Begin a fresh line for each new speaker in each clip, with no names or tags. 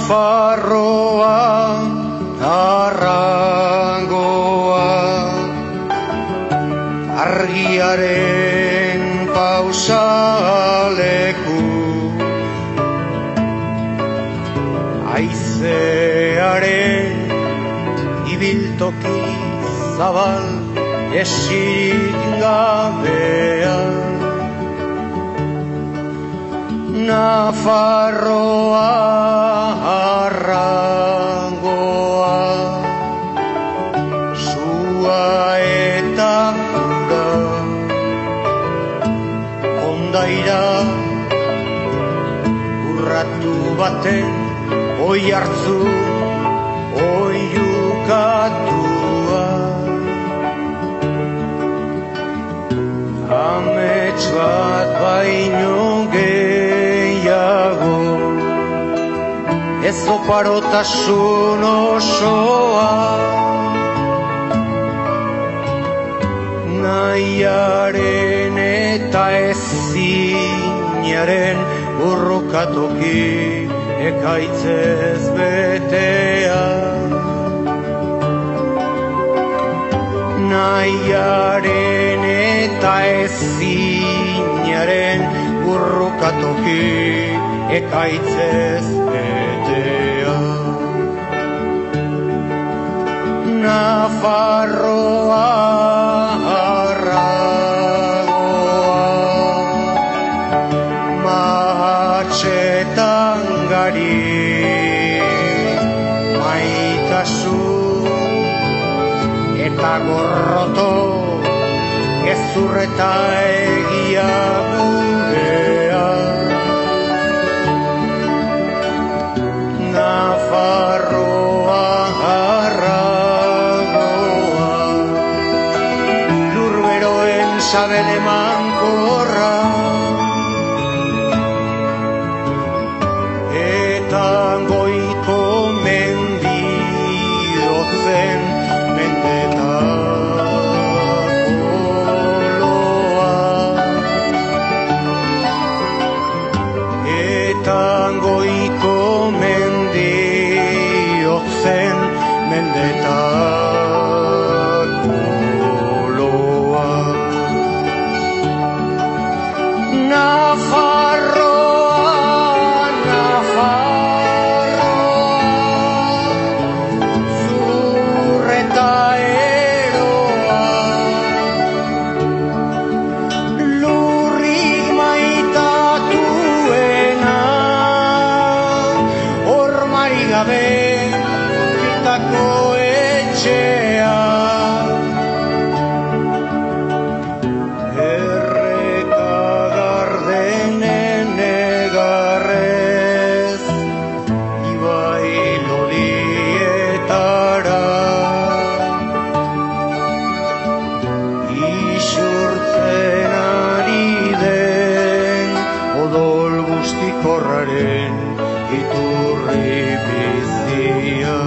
Nafarroa, Arrangoa, argiaren pausaleku, aizearen ibiltoki zabal esingabea. Nafarroa, Arrangoa, sua eta ura, kondaira urratu baten oihartzu oihukatua. Amets bat baino gehiago, ez oparotasun osoa, nahiaren eta ezinaren burrukatoki ekaitzez betea. Nahiaren eta ezinaren burrukatoki ekaitzez betea. Nafarroa, Arrangoa, mahatxetan gari, maitasun eta gorroto, gezur eta egia gurea. Nafarroa, Arrangoa, lurberoen sabele mankorra, eta goiko mendiotzen mendetako loa, eta goiko mendiotzen mendetako loa. Nafarroa, Nafarroa, zur eta eroa, lurrik maitatuena, hormari gabe bitako etxea. Erreka gardenen egarrez, ibai lodietara, isurtzen ari den odol guztikorraren iturri bizia.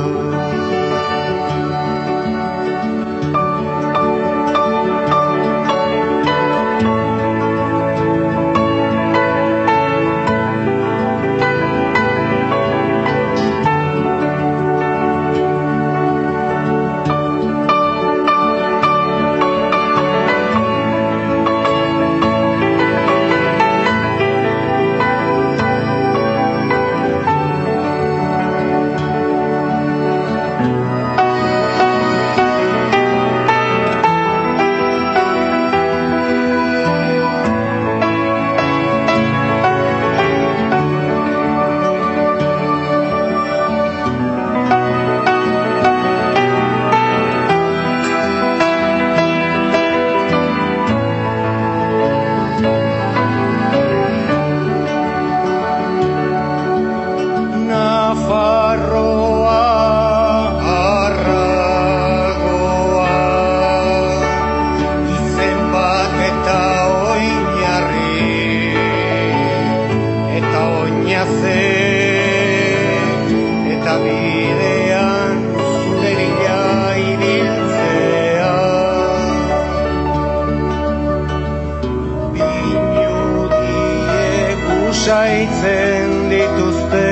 Zaitzen dituzte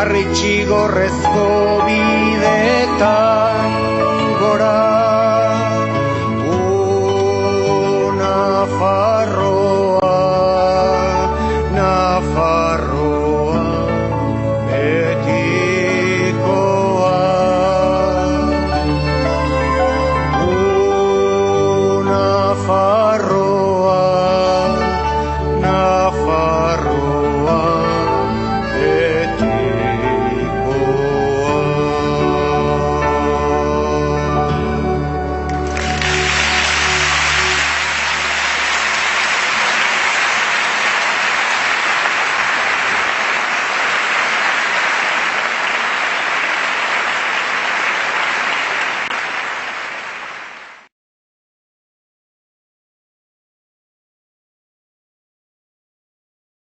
harri txigorrezko bidetan.